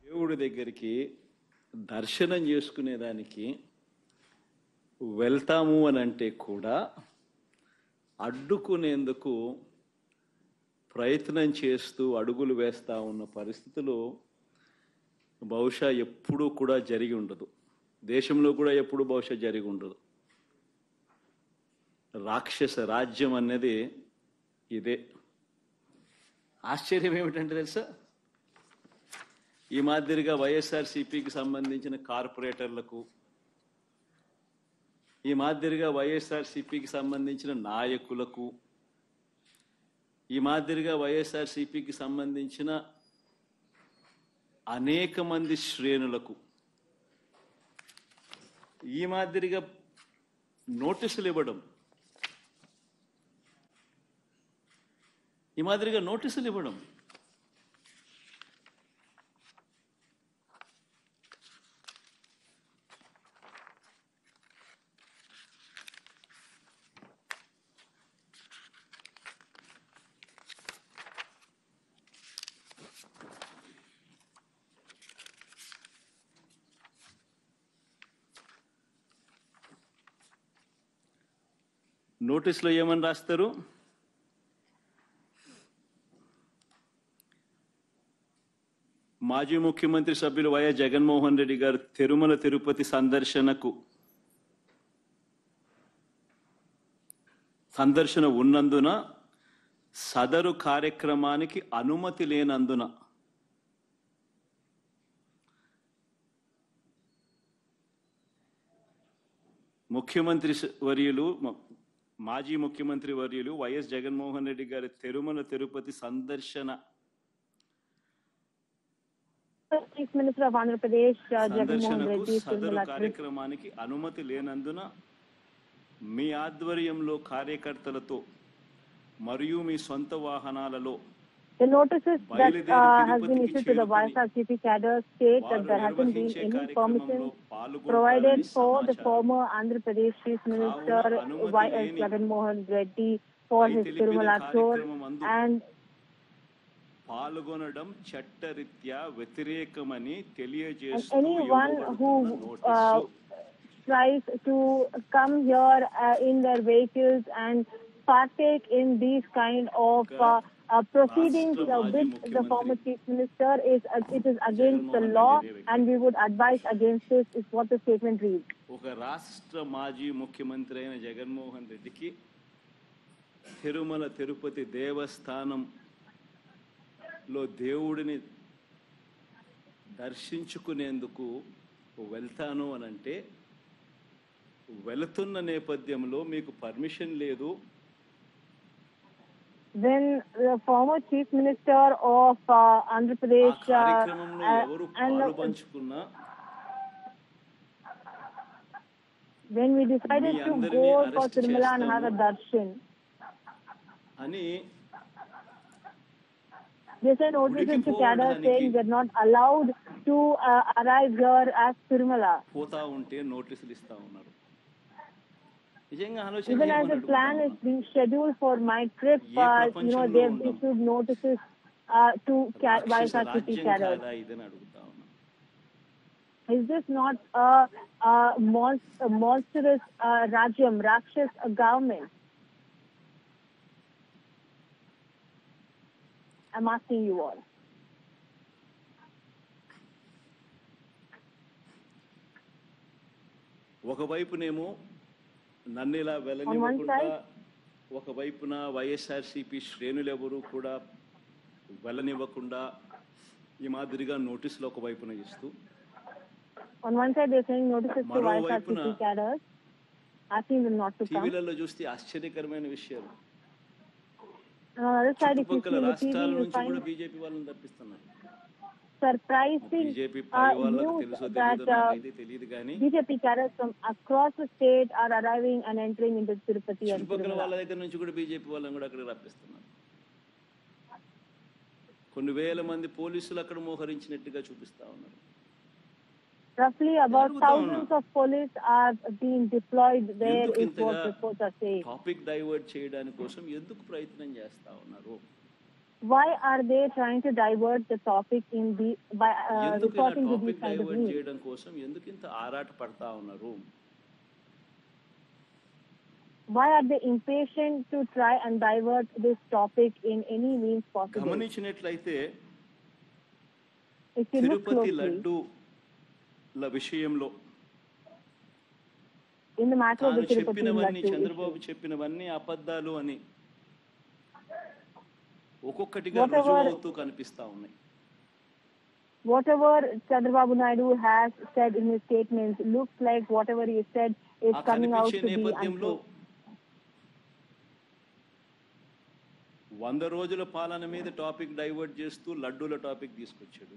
దేవుడి దగ్గరికి దర్శనం చేసుకునేదానికి వెళ్తాము అని అంటే కూడా అడ్డుకునేందుకు ప్రయత్నం చేస్తూ అడుగులు వేస్తూ ఉన్న పరిస్థితులు బహుశా ఎప్పుడూ కూడా జరిగి ఉండదు. దేశంలో కూడా ఎప్పుడు బహుశా జరిగి ఉండదు. రాక్షస రాజ్యం అనేది ఇదే. ఆశ్చర్యం ఏమిటంటే తెలుసా, ఈ మాదిరిగా వైఎస్ఆర్సీపీకి సంబంధించిన కార్పొరేటర్లకు, ఈ మాదిరిగా వైఎస్ఆర్సీపీకి సంబంధించిన నాయకులకు, ఈ మాదిరిగా వైఎస్ఆర్సీపీకి సంబంధించిన అనేక మంది శ్రేణులకు ఈ మాదిరిగా నోటీసులు ఇవ్వడం, నోటీసులో ఏమని రాస్తారు? మాజీ ముఖ్యమంత్రి సభ్యులు వైఎస్ జగన్మోహన్ రెడ్డి గారు తిరుమల తిరుపతి సందర్శన ఉన్నందున సదరు కార్యక్రమానికి అనుమతి లేనందున మాజీ ముఖ్యమంత్రి వర్యులు వైఎస్ జగన్మోహన్ రెడ్డి గారి తిరుమల తిరుపతి సందర్శనకు సదరు కార్యక్రమానికి అనుమతి లేనందున మీ ఆధ్వర్యంలో కార్యకర్తలతో మరియు మీ సొంత వాహనాలలో The notices that has been issued to the YSRCP cadre state that there hasn't been any permission provided for the former Andhra Pradesh Chief Minister Y.S. Jagannath Reddy for his Tirumala tour, and పాల్గొనడం చట్టరీత్యా వ్యతిరేకమని తెలియజేస్తూ anyone who tries to come here in their vehicles and partake in these kind of proceedings with the former Chief Minister it is against the law, and we would advise against this, is what the statement reads. ఒక రాష్ట్ర మాజీ ముఖ్యమంత్రి అయిన జగన్మోహన్ రెడ్డికి తిరుమల తిరుపతి దేవస్థానంలో దేవుడిని దర్శించుకునేందుకు వెళ్తాను అనంటే, వెళుతున్న నేపథ్యంలో మీకు పర్మిషన్ లేదు. When the former Chief Minister of Andhra Pradesh when we decided to go for Tirumala and have a darshan, they sent notices to cadre saying they're not allowed to arrive here as Tirumala. Even as the plan is being scheduled for my trip, they've issued notices to YSRCP cadres. Is this not a monstrous Rajyam, Rakshas government? I'm asking you all. ఒకవైపునేమో నన్ను ఇలా వెళ్ళనివ్వకుండా, ఒకవైపున వైఎస్ఆర్సీపీ శ్రేణులు ఎవరు కూడా వెళ్ళనివ్వకుండా ఈ మాదిరిగా నోటీసులు ఒకవైపున ఇస్తూ, టీవీలలో చూస్తే ఆశ్చర్యకరమైన విషయాలు. చుట్టుపక్కల రాష్ట్రాల నుంచి కూడా బీజేపీ వాళ్ళని తప్పిస్తున్నారు. Surprising news that BJP cadres from across the state are arriving and entering into Tirupati and Tirumala. వాళ్ళ దగ్గర నుంచి కూడా బీజేపీ వాళ్ళని కూడా అక్కడ రప్పిస్తున్నారు. కొన్ని వేల మంది పోలీసులు అక్కడ మోహరించినట్టుగా చూపిస్తా ఉన్నారు. Roughly about thousands of police are being deployed there, is what reports are saying. Topic divert చేయడానికి కోసం ఎందుకు ప్రయత్నం చేస్తా ఉన్నారు? Why are they trying to divert the topic in the by ఎందుకు ఇలా resorting to these topic kind of divert means? చేయడం కోసం ఎందుకు ఇంత ఆరాట పడతా ఉన్నారు? Why are they impatient to try and divert this topic in any means possible? గమనించినట్లయితే If you look Tirupati closely, లడ్డూల విషయంలో in the matter of తాను the Tirupati చెప్పినవన్నీ Laddu చంద్రబాబు issue, చెప్పినవన్నీ అబద్ధాలు అని ఒక్కొక్కటిగా Whatever- రుజువు అవుతూ కనిపిస్తా ఉన్నాయి. whatever Chandrababu Naidu has said in his statements looks like whatever he said is ఆ coming out కనిపించే to be నేపథ్యంలో untrue. 100 రోజుల పాలన మీద టాపిక్ డైవర్ట్ చేస్తూ లడ్డూల టాపిక్ తీసుకొచ్చాడు.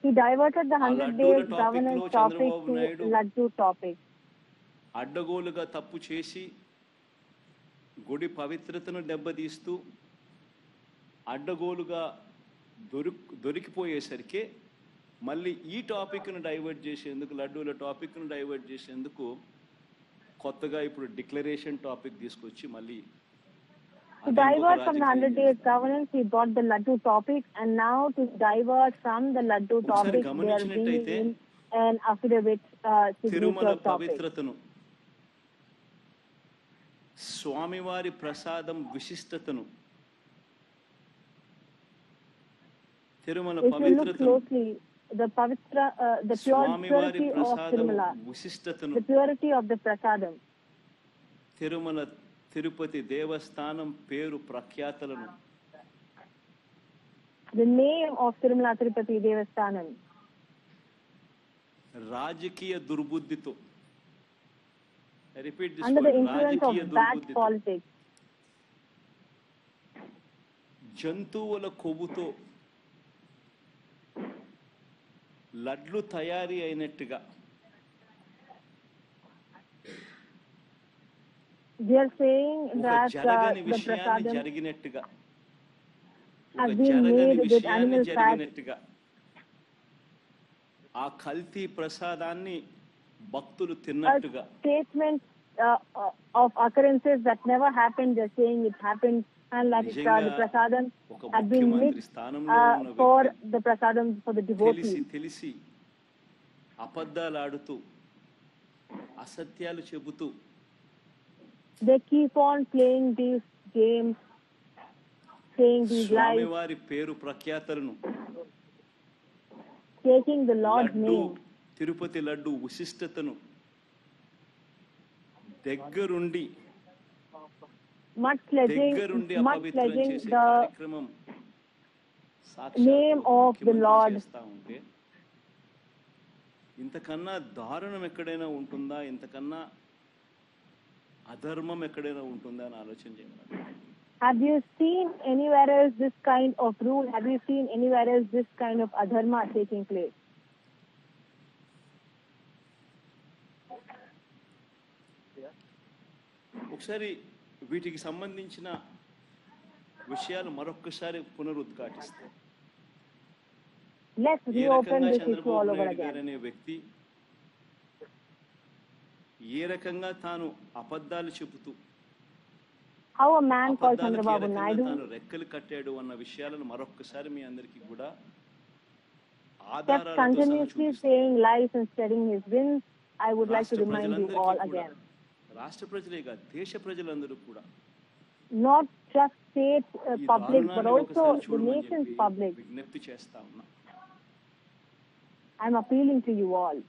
He diverted the 100 Laddoola days topic governance lo topic Chandrababu to Naidu Laddu topic. అడ్డగోలుగా తప్పు చేసి గుడి పవిత్రతను దెబ్బతీస్తూ అడ్డగోలుగా దొరికిపోయేసరికి మళ్ళీ ఈ టాపిక్ను డైవర్ట్ చేసేందుకు, లడ్డూల టాపిక్ను డైవర్ట్ చేసేందుకు కొత్తగా ఇప్పుడు డిక్లరేషన్ టాపిక్ తీసుకొచ్చి మళ్ళీ To divert from the 100 days governance, he brought the Laddu topic, and now to divert from the Laddu topic, they are bringing in an affidavit Tirumala signature topic. పవిత్రతను, స్వామివారి ప్రసాదం విశిష్టతను, తిరుమల If you look పవిత్రతను, closely, the స్వామివారి purity of ప్రసాదం Tirumala, విశిష్టతను, the purity of the prasadam, Tirumala Tirupati దేవస్థానం పేరు ప్రఖ్యాతలను, the name of Tirumala Tirupati Devasthanam, రాజకీయ దుర్బుద్ధితో, repeat this under the word, influence రాజకీయ of bad దుర్బుద్ధితో, politics, జంతువుల కొవ్వుతో లడ్లు తయారీ అయినట్టుగా they are saying ఒక that జరగని the విషయాన్ని prasadam జరిగినట్టుగా, ఒక has been జరగని made with విషయాన్ని animal fat. జరిగినట్టుగా ఆ కల్తీ ప్రసాదాన్ని భక్తులు తిన్నట్టుగా, Statements of occurrences that never happened, they're saying it happened, and like the నిజంగా prasadam ఒక had been ముఖ్యమంత్రి mixed స్థానంలో ఉన్న for వ్యక్తి the prasadam for the తెలిసి devotees. తెలిసి అబద్ధాలు ఆడుతూ అసత్యాలు చెబుతూ They keep on playing these games, saying these lies, స్వామివారి పేరు ప్రఖ్యాతలను, taking the Lord's laddu name, Tirupati laddu విశిష్టతను దగ్గరుండి mudslinging అపవిత్రం చేసే the కార్యక్రమం name of the Lord. చేస్తా ఉంటే ఇంతకన్నా దారుణం ఎక్కడైనా ఉంటుందా, ఇంతకన్నా అధర్మం ఎక్కడైనా ఉంటుందా అని ఆలోచన చేయాలి. Have you seen anywhere else this kind of rule? Have you seen anywhere else this kind of adharma taking place? ఒకసారి వీటికి సంబంధించిన విషయాలు మరొక్కసారి పునరుద్ఘాటిస్తాం. Let's ఏ reopen రకంగా this issue Chandrababu all over Naidu గారు again. అనే వ్యక్తి ఏ రకంగా తాను అబద్ధాలు చెబుతూ How a man called అబద్ధాలకు A Chandrababu రకంగా Naidu తాను రెక్కలు కట్టాడు అన్న విషయాలను మరొక్కసారి మీ అందరికీ కూడా kept ఆధారాలతో సహా continuously చూపిస్తాం. saying lies and spreading his winds. I would like to రాష్ట్ర remind you ప్రజలందరికీ all కూడా, again. రాష్ట్ర ప్రజలే కాదు దేశ ప్రజలందరూ కూడా Not just state ఈ public, but దారుణాన్ని also ఒకసారి the చూడమని nation's చెప్పి public. విజ్ఞప్తి చేస్తా ఉన్నా. I'm appealing to you all.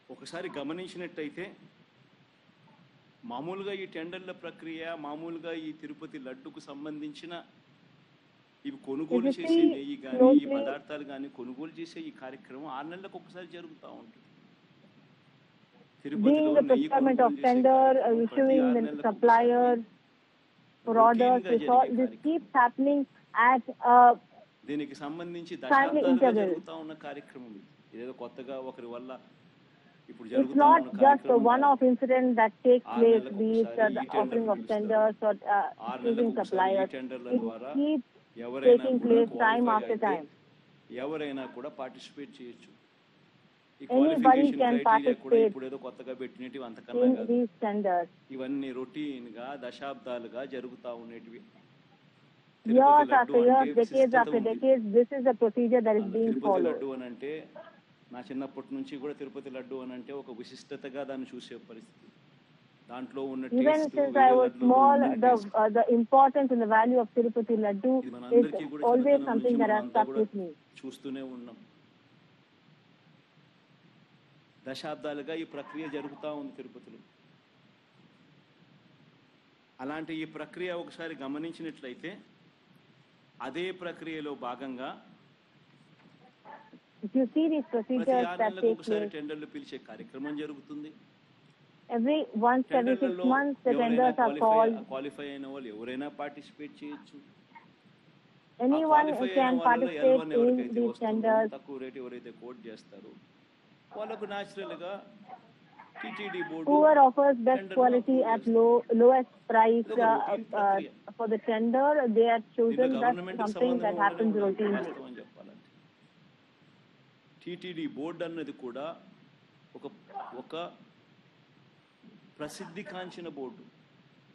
ఒకసారి గమనించినట్టయితే మామూలుగా ఈ టెండర్ల ప్రక్రియ, మామూలుగా ఈ తిరుపతి లడ్డుకు సంబంధించిన ఇవి కొనుగోలు If you చేసే see నెయ్యి కానీ, ఈ closely- పదార్థాలు కానీ కొనుగోలు చేసే ఈ కార్యక్రమం 6 నెలలకు ఒకసారి జరుగుతూ ఉంటుంది. Being తిరుపతిలో the నెయ్యి procurement of కొనుగోలు చేసే tender, కార్యక్రమం ప్రతి issuing 6 the నెలలకు suppliers for orders, routine గా this all- జరిగే this కార్యక్రమం. keeps happening at దీనికి సంబంధించి Timely దశాబ్దాలుగా interval. జరుగుతూ ఉన్న కార్యక్రమం ఇది. ఇదేదో కొత్తగా ఒకరి వల్ల ఇప్పుడు it's జరుగుతూ not ఉన్న just a కార్యక్రమం one-off incident that takes 6 place, నెలలకు be it ఒకసారి the ఈ టెండర్లు offering of పిలుస్తారు. tenders or 6 choosing నెలలకు ఒకసారి ఈ suppliers. టెండర్ల It ద్వారా keeps ఎవరైనా taking కూడా place time qualify after అయితే time. ఎవరైనా కూడా పార్టిసిపేట్ చేయొచ్చు. ఈ Anybody క్వాలిఫికేషన్ can క్రైటీరియా కూడా participate ఇప్పుడు ఏదో కొత్తగా పెట్టినట్టు అంతకన్నా in కాదు. these tenders. ఇవన్నీ రొటీన్ గా దశాబ్దాలుగా జరుగుతూ ఉండేటివి. years after years, decades after decades, this is a procedure that is being Tirupati followed. Laddu అని అంటే నా చిన్నప్పటి నుంచి కూడా తిరుపతి లడ్డు అని అంటే ఒక విశిష్టతగా దాన్ని చూసే పరిస్థితి. దాంట్లో ఉన్న Even since I was small, the importance and the value of Tirupati Laddu is always something that has stuck with me. చూస్తూనే ఉన్నాం. దశాబ్దాలుగా ఈ ప్రక్రియ జరుగుతూ ఉంది తిరుపతిలో. అలాంటి ఈ ప్రక్రియ ఒకసారి గమనించినట్లయితే అదే ప్రక్రియలో భాగంగా If you see these procedures that take place, టెండర్లు పిలిచే కార్యక్రమం జరుగుతుంది. once every 6 months, the tenders are called. Qualify అయిన వాళ్ళు ఎవరైనా పార్టిసిపేట్ చేయొచ్చు. Anyone can participate in these tenders. తక్కువ రేట్ ఎవరైతే కోట్ చేస్తారో వాళ్ళకు న్యాచురల్ గా TTD board whoever offers best quality at lowest price for the tender, they are chosen. That's something that happens routinely. TTD board అన్నది కూడా ఒక ప్రసిద్ధి కాంచిన board.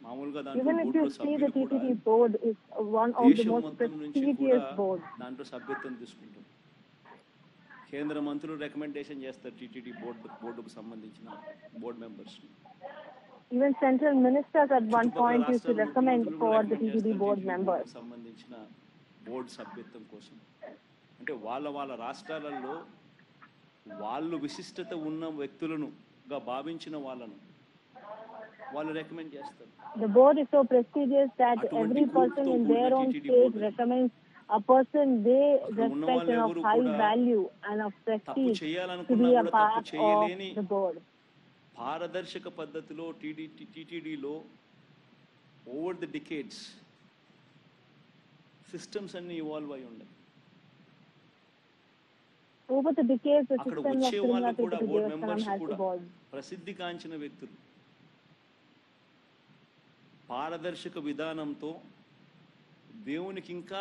మామూలుగా Even if you see the TTD board is one of the most prestigious boards. దాంట్లో సభ్యత్వం తీసుకుంటాం. కేంద్ర మంత్రులు రికమెండేషన్ చేస్తారు టీటీడీ బోర్డుకు సంబంధించిన board members. Even central ministers at one point used to recommend for the TTD board members. సంబంధించిన board సభ్యత్వం కోసం అంటే వాళ్ళ రాష్ట్రాలలో వాళ్ళు విశిష్టత ఉన్న వ్యక్తులను గా భావించిన వాళ్ళను వాళ్ళు రికమెండ్ చేస్తారు. The board is so prestigious that every person in their own state recommends a person they respect and of high value and of prestige to be a part of the board. పారదర్శక పద్ధతిలో టీటీడీలో over the decades systems అన్ని evolve అయి ఉన్నాయి. Over the decades, the అక్కడ system of వచ్చే వాళ్ళు కూడా Tirunala board Tirupati members Devasthanam has కూడా evolved. ప్రసిద్ధి కాంచిన వ్యక్తులు. పారదర్శక విధానంతో దేవునికి ఇంకా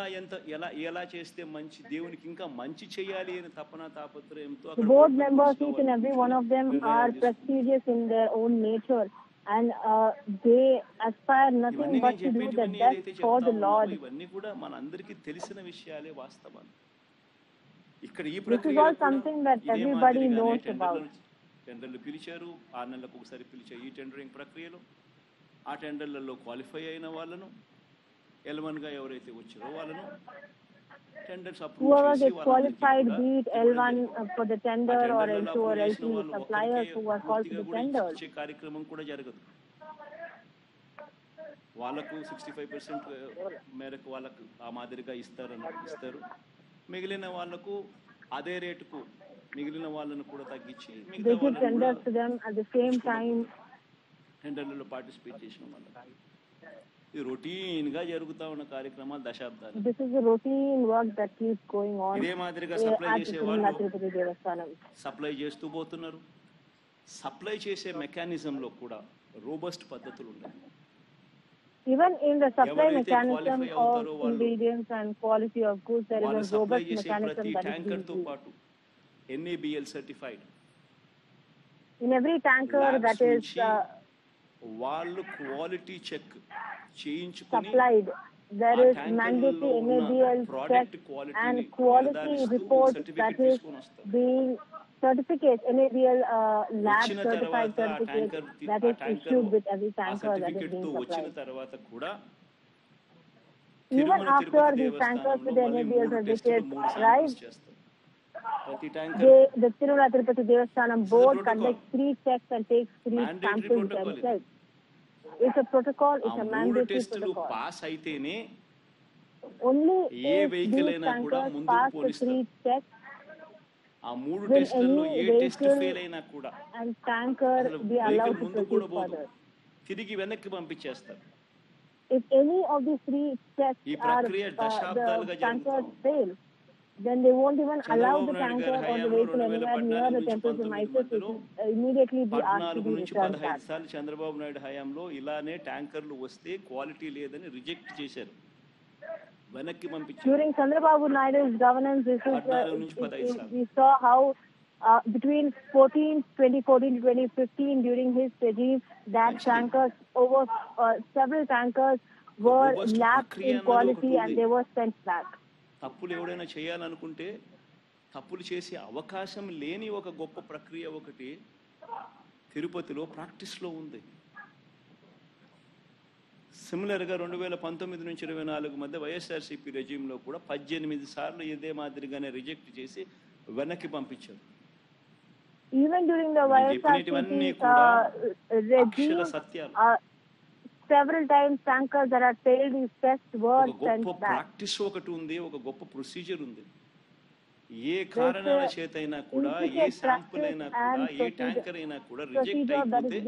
ఎలా చేస్తే మంచి, దేవునికి ఇంకా మంచి చేయాలి అని తాపత్రయంతో The board members, each and every one of them, are prestigious in their own nature, and they aspire nothing but to do the best for the Lord. ఇవన్నీ కూడా మనందరికీ తెలిసిన విషయాలే వాస్తవాలు. ఇక్కడ ఈ This is all something that everybody knows about. టెండర్లు పిలిచారు, 6 నెలలకు ఒకసారి పిలిచే ఈ టెండరింగ్ ప్రక్రియలో ఆ టెండర్లలో క్వాలిఫై అయిన వాళ్ళను L1 గా ఎవరైతే వచ్చారో వాళ్ళను టెండర్స్ అప్రూవ్ Whoever చేసి gets qualified, be it L1 for the tender or L2 or L3 suppliers who are called to the tender. ఇచ్చే కార్యక్రమం కూడా జరగదు. వాళ్ళకు 65% మేరకు వాళ్ళకు ఆ మాదిరిగా ఇస్తారు. మిగిలిన వాళ్ళకు అదే రేటుకు మిగిలిన వాళ్ళను కూడా తగ్గించి they give tenders to them at the same time. టెండర్లలో పార్టిసిపేట్ చేసిన వాళ్ళకి ఇది రొటీన్ గా జరుగుతా ఉన్న కార్యక్రమాలు దశాబ్దాలు. This is a routine work that keeps going on. ఇదే మాదిరిగా సప్లై చేసే వాళ్ళు సప్లై చేస్తూ పోతున్నారు. సప్లై చేసే మెకానిజం లో కూడా రోబస్ట్ పద్ధతులు ఉన్నాయి. Even in the supply mechanism of ingredients and quality of goods, there is a robust mechanism that is being used. NABL certified. In every tanker that is వాళ్ళు quality check చేయించుకొని supplied, there is mandatory NABL check and quality report that is being certificate, NABL lab certified certificate that is issued with every tanker that is being supplied. Even after these tankers with the NABL certificate arrive, the Tirunala Tirupati Devasthanam board conducts 3 checks and takes 3 samples themselves. It's a protocol, it's a mandatory protocol. Pass అయితేనే Only A if vehicle these అయినా కూడా tankers ముందుకు pass the పోనిస్తారు. 3 checks, ఆ 3 will టెస్టుల్లో ఏ any test vehicle fail అయినా కూడా and tanker be allowed to ముందుకు కూడా proceed పోదు, further. తిరిగి వెనక్కి పంపించేస్తారు. If any of these 3 checks ఈ are ప్రక్రియ దశాబ్దాలుగా the జరుగుతా tankers ఉంది. fail, then they won't even allow the Chandrababu Naidu tanker గారి or the హయాంలో vehicle anywhere near the 2014 temple నుంచి premises. It 19 will immediately be asked to 14 be నుంచి returned 15 back. సార్లు చంద్రబాబు నాయుడు హయాంలో ఇలానే ట్యాంకర్లు వస్తే క్వాలిటీ లేదని రిజెక్ట్ చేశారు, వెనక్కి పంపించారు. During Chandrababu Naidu's governance, this is, 14 నుంచి 15 సార్లు. we saw how between 2014 to 2015, during his regime, that tankers, over several tankers were robust lacked ప్రక్రియ in అన్నది quality ఒకటి and ఉంది. they were sent back. తప్పులు ఎవడైనా చేయాలనుకుంటే తప్పులు చేసే అవకాశం లేని ఒక గొప్ప ప్రక్రియ ఒకటి తిరుపతిలో ప్రాక్టీస్లో ఉంది. సిమిలర్గా 2019 నుంచి 24 మధ్య వైఎస్ఆర్సీపీ రెజ్యూమ్లో కూడా 18 సార్లు ఇదే మాదిరిగానే రిజెక్ట్ చేసి వెనక్కి పంపించారు. Even during the చెప్పినవన్నీ YSRCP కూడా regime, అక్షర సత్యాలు. several times tankers that had failed these tests were ఒక sent గొప్ప back. ప్రాక్టీస్ ఒకటి ఉంది, ఒక గొప్ప ప్రొసీజర్ ఉంది. ఏ కారణాల చేతైనా కూడా, ఏ శాంపుల్ అయినా కూడా, ఏ ట్యాంకర్ అయినా కూడా రిజెక్ట్ అయిపోతే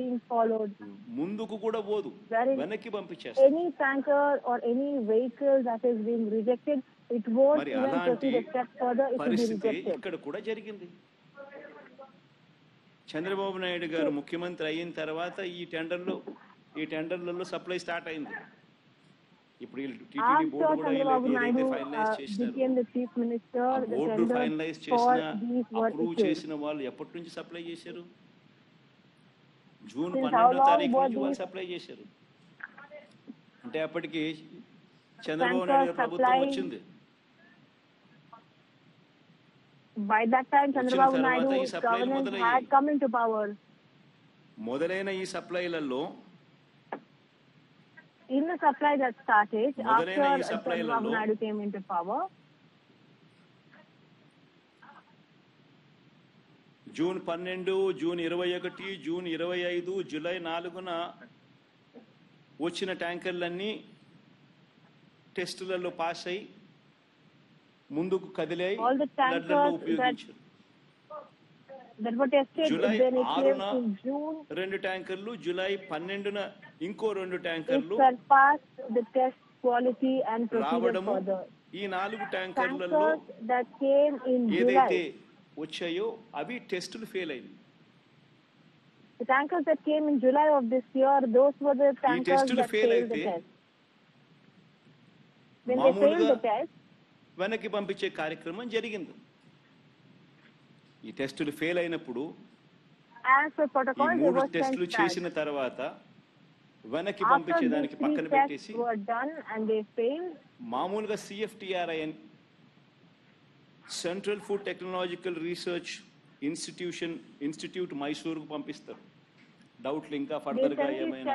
ముందుకు కూడా పోదు, వెనక్కి పంపించేస్తారు. Any tanker or any vehicle that is being rejected, it won't మరి even అలాంటి proceed a step further. It will be పరిస్థితి rejected. ఇక్కడ కూడా జరిగింది. చంద్రబాబు నాయుడు గారు ముఖ్యమంత్రి అయిన తర్వాత ఈ టెండర్లలో సప్లై స్టార్ట్ అయింది. ఇప్పుడు టీటీడీ బోర్డు కూడా ఏదైతే ఫైనలైజ్ చేసినారో బోర్డు ఫైనలైజ్ చేసిన అప్రూవ్ చేసిన వాళ్ళు ఎప్పటి నుంచి సప్లై చేశారు? జూన్ 12వ తారీఖు నుంచి వాళ్ళు సప్లై చేశారు. అంటే అప్పటికి చంద్రబాబు నాయుడు గారి ప్రభుత్వం వచ్చింది. By that time, Chandrababu Naidu's government had come into power. మొదలైన ఈ సప్లైలలో In the supply that started after Chandrababu Naidu came into power, June 12, June 21, June 25, July 4న వచ్చిన ట్యాంకర్లన్నీ టెస్టులలో పాస్ అయి ముందుకు కదిలాయి, ఉపయోగించారు. జూలై 6న 2 ట్యాంకర్లు, జూలై 12న ఇంకో 2 ట్యాంకర్లు రావడము, ఈ 4 ట్యాంకర్లలో ఏదైతే వచ్చాయో అవి టెస్టులు ఫెయిల్ అయింది. The tankers that came in July of this year, those were the tankers that failed the test. When they failed the test, వెనక్కి పంపించే కార్యక్రమం జరిగింది. ఈ టెస్టులు ఫెయిల్ అయినప్పుడు ఈ 3 టెస్టులు చేసిన తర్వాత వెనక్కి పంపించేదానికి పక్కన పెట్టేసి మామూలుగా CFTRI central food technological research institute మైసూరుకు పంపిస్తారు. డౌట్లు ఇంకా ఫర్దర్ గా ఏమైనా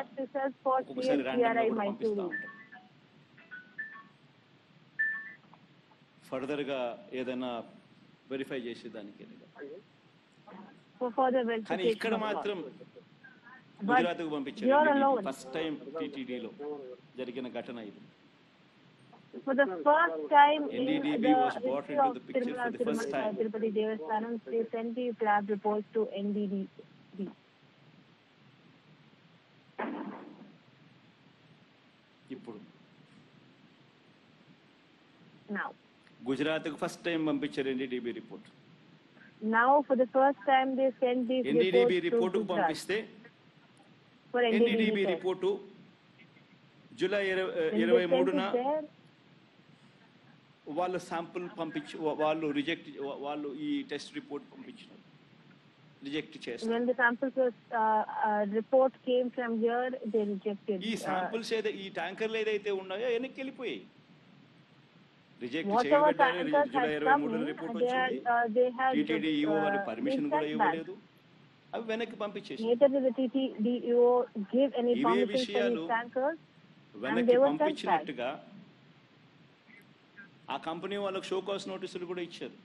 ఒకసారి ర్యాండమ్ గా పంపిస్తా ఉంటారు. ఫర్దర్ గా ఏదైనా వెరిఫై చేసేదానికి. కానీ ఇక్కడ మాత్రం గుజరాత్ కు పంపించారు. ఫస్ట్ టైం టీటీడీలో జరిగిన ఘటన ఇది. For the first time NDDB was brought into the picture for the first time. Tirupati Devasthanam, they sent the lab reports to NDDB. ఇప్పుడు Now గుజరాత్ కు ఫస్ట్ టైం పంపించారు NDDB report. Now for the first time they sent these NDDB report కు పంపిస్తే NDDB report July 23న వాళ్ళు sample పంపించి వాళ్ళు ఈ test report పంపించారు, రిజెక్ట్ చేస్తారు. When the samples report came from here, they rejected. ఈ శాంపుల్స్ ఈ ట్యాంకర్లు ఏదైతే ఉన్నాయో వెనక్కి వెళ్ళిపోయాయి. Reject whatever చేయబడ్డారు. tankers July had come 23న in, report వచ్చింది. they had TTDEO వాళ్ళు పర్మిషన్ కూడా ఇవ్వలేదు, అవి వెనక్కి పంపించేసి. neither did the TTDEO give any permission for these tankers. వెనక్కి పంపించినట్టుగా ఆ కంపెనీ వాళ్ళకి షో కాజ్ నోటీసులు కూడా ఇచ్చారు.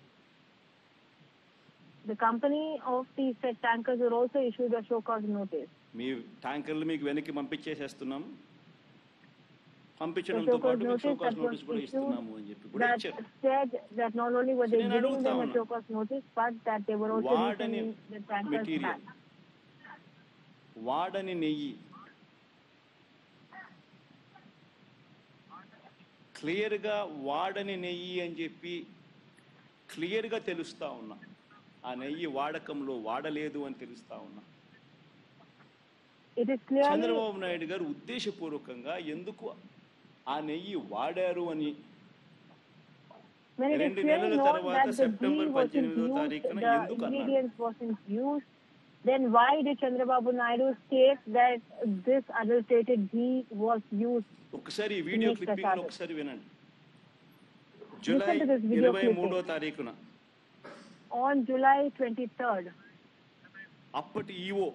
The company of these said tankers were also issued a show cause notice. మీ ట్యాంకర్లు మీకు వెనక్కి పంపించేసేస్తున్నాం, పంపించడంతో పాటు మీకు షో కాజ్ నోటీస్ కూడా ఇస్తున్నాము అని చెప్పి కూడా ఇచ్చారు. Said that not only were they giving them a show cause notice, but that they were also returning the tankers back. వాడని నెయ్యి క్లియర్గా వాడని నెయ్యి అని చెప్పి క్లియర్గా తెలుస్తా ఉన్నా. ఆ నెయ్యి వాడకంలో వాడలేదు అని తెలుస్తా ఉన్నా. చంద్రబాబు నాయుడు గారు ఉద్దేశపూర్వకంగా ఎందుకు ఆ నెయ్యి వాడారు అని 2 నెలల తర్వాత సెప్టెంబర్ 18వ తారీఖున ఎందుకు అన్నారు? Then why did Chandrababu Naidu state that this adulterated ghee was used? ఒకసారి ఈ వీడియో Dinesh క్లిప్పింగ్ Prasad. ఒకసారి వినండి. July Listen to this video 23వ తారీఖున On July 23rd, అప్పటి ఈఓ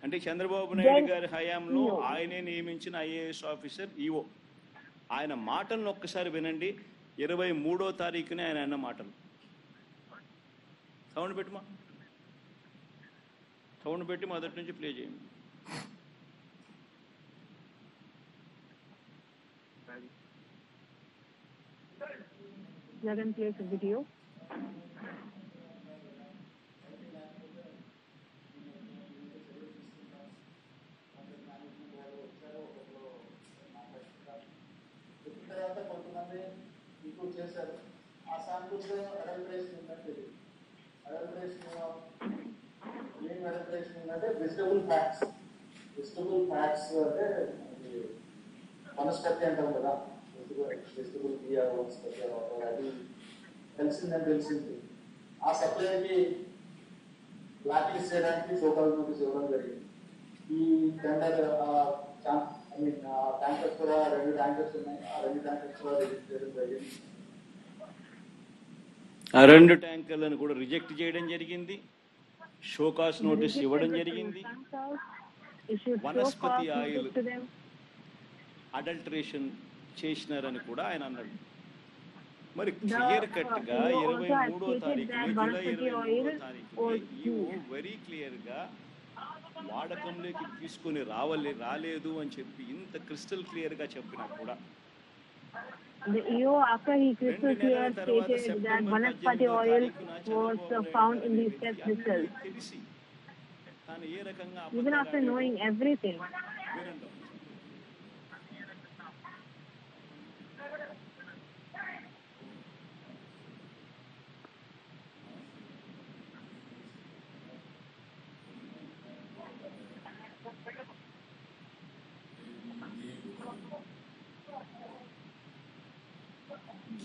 అంటే చంద్రబాబు నాయుడు Then గారి హయాంలో EO. ఆయనే నియమించిన ఐఏఎస్ ఆఫీసర్ ఈఓ ఆయన మాటలను ఒక్కసారి వినండి. 23వ తారీఖునే ఆయన అన్న మాటలు. సౌండ్ పెట్టుమా, సౌండ్ పెట్టి మొదటి నుంచి ప్లే చేయండి. Jagan plays a video. తర్వాత కొంతమంది ఇంప్రూవ్ చేశారు. ఆ శాంపుల్స్లో అడల్ట్రేషన్ ఉందంటే అడల్ట్రేషన్ ఏం అడల్ట్రేషన్ ఉందంటే వెజిటబుల్ ఫ్యాట్స్ అంటే వనస్పతి అంటాం కదా, వెజిటబుల్ బియ్య వనస్పతి అది తెలిసింది. ఆ సప్లైకి బ్లాక్ లిస్ట్ చేయడానికి షోకాల్ నోటీస్ ఇవ్వడం జరిగింది. ఈ టెండర్ ట్యాంకర్స్ కూడా 2 ట్యాంకర్స్ ఉన్నాయి. ఆ 2 ట్యాంకర్స్ కూడా రిజెక్ట్ చేయడం జరిగింది. ఆ 2 ట్యాంకర్లను కూడా రిజెక్ట్ చేయడం జరిగింది. షోకాస్ నోటీస్ ఇవ్వడం జరిగింది. వనస్పతి ఆయిల్ అడల్టరేషన్ చేసినారని కూడా ఆయన అన్నాడు. మరి క్లియర్ కట్ గా 23వ తారీఖున జూలై 23వ తారీఖున వెరీ క్లియర్ గా వాడకంలోకి తీసుకొని రాలేదు అని చెప్పి ఇంత క్రిస్టల్ క్లియర్ గా చెప్పినా కూడా The EO, after he crystal clear stated that Vanaspati oil was found in these test results. Even after knowing everything.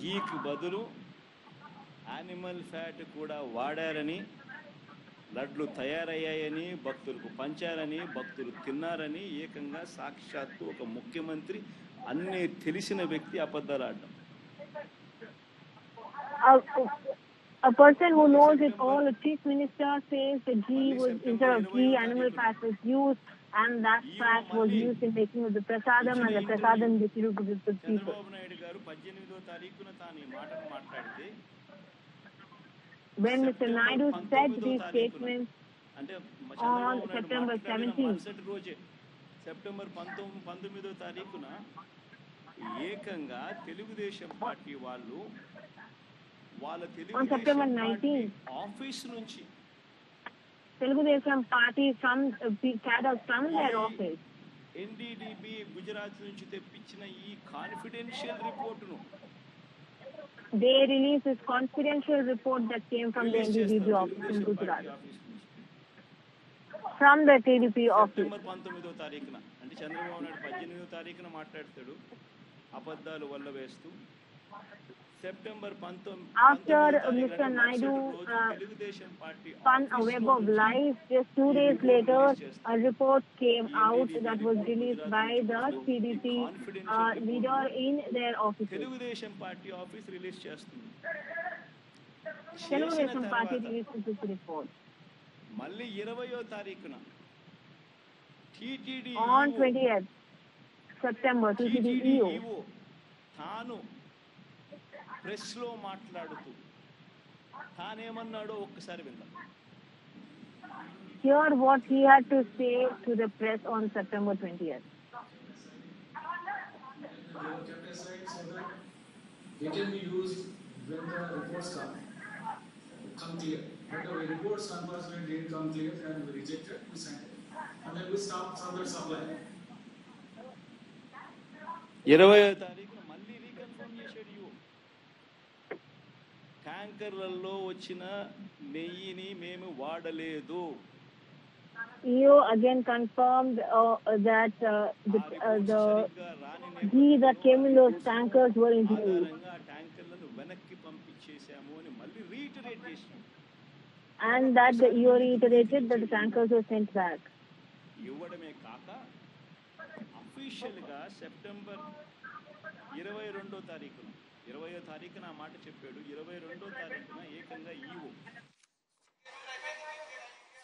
ఘీకి బదులు యానిమల్ ఫ్యాట్ కూడా వాడారని, లడ్లు తయారయ్యాయని, భక్తులకు పంచారని, భక్తులు తిన్నారని ఏకంగా సాక్షాత్తు ఒక ముఖ్యమంత్రి అన్నీ తెలిసిన వ్యక్తి అబద్ధాలు ఆడడం. A person who knows it all, the chief minister says the ghee was, instead of ghee, animal fat was used, and that fat was used in making of the prasadam, and the prasadam distributed to the people. Chandrababu Naidu గారు 18వ తారీఖున తాను ఈ మాటను మాట్లాడితే When Mr. Naidu said these statements అంటే on September 17th, మరుసటి రోజే September 19వ తారీఖున ఏకంగా తెలుగుదేశం పార్టీ వాళ్ళు వాళ్ళ తెలుగుదేశం పార్టీ ఆఫీస్ నుంచి Telugudesam party cadres from their office. NDDB Gujarat నుంచి తెప్పించిన ఈ confidential రిపోర్టును They released this confidential report that came from the NDDB office in Gujarat. From the TDP office. September 19వ తారీఖున అంటే చంద్రబాబు నాయుడు 18వ తారీఖున మాట్లాడతాడు అబద్ధాలు వల్ల వేస్తూ. September 19 After Mr. Naidu spun a web of lies, just 2 days later, a report came out that was released by the TDP leader in their office. Telugu Desam party office release చేస్తుంది. Telugudesam party released this report. మళ్ళీ 20వ తారీఖున TTD On 20th September, TTD EO తాను press లో మాట్లాడుతూ తానేమన్నాడో ఒక్కసారి విందాం. Hear what he had to say to the press on September 20th. They can be used when the reports come clear. But the reports unfortunately didn't come clear and we rejected, we sent it. And then we stopped further supply. 20వ తారీఖున మళ్ళీ reconfirm చేశాడు. ట్యాంకర్లలో వచ్చిన నెయ్యిని మేము వాడలేదు. EO again confirmed that the ghee that came in those tankers were used. ట్యాంకర్లను వెనక్కి పంపించేశాము అని మళ్ళీ రీఇటరేట్ చేశాం. And that the EO reiterated that the tankers were sent back. ఇవ్వడమే కాక అఫీషియల్గా సెప్టెంబర్ 22వ తారీఖున 20వ తారీఖున ఆ మాట చెప్పాడు. 22వ తారీఖున ఏకంగా ఈవో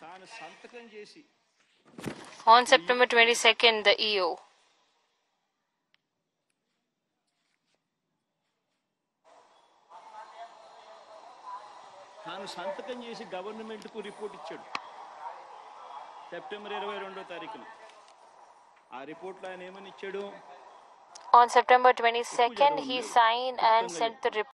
తాను సంతకం చేసి On September 22nd, the EO. తాను సంతకం చేసి గవర్నమెంట్కు రిపోర్ట్ ఇచ్చాడు సెప్టెంబర్ 22వ తారీఖున. ఆ రిపోర్ట్లో ఆయన ఏమని ఇచ్చాడు? On September 22nd, he signed and sent the report.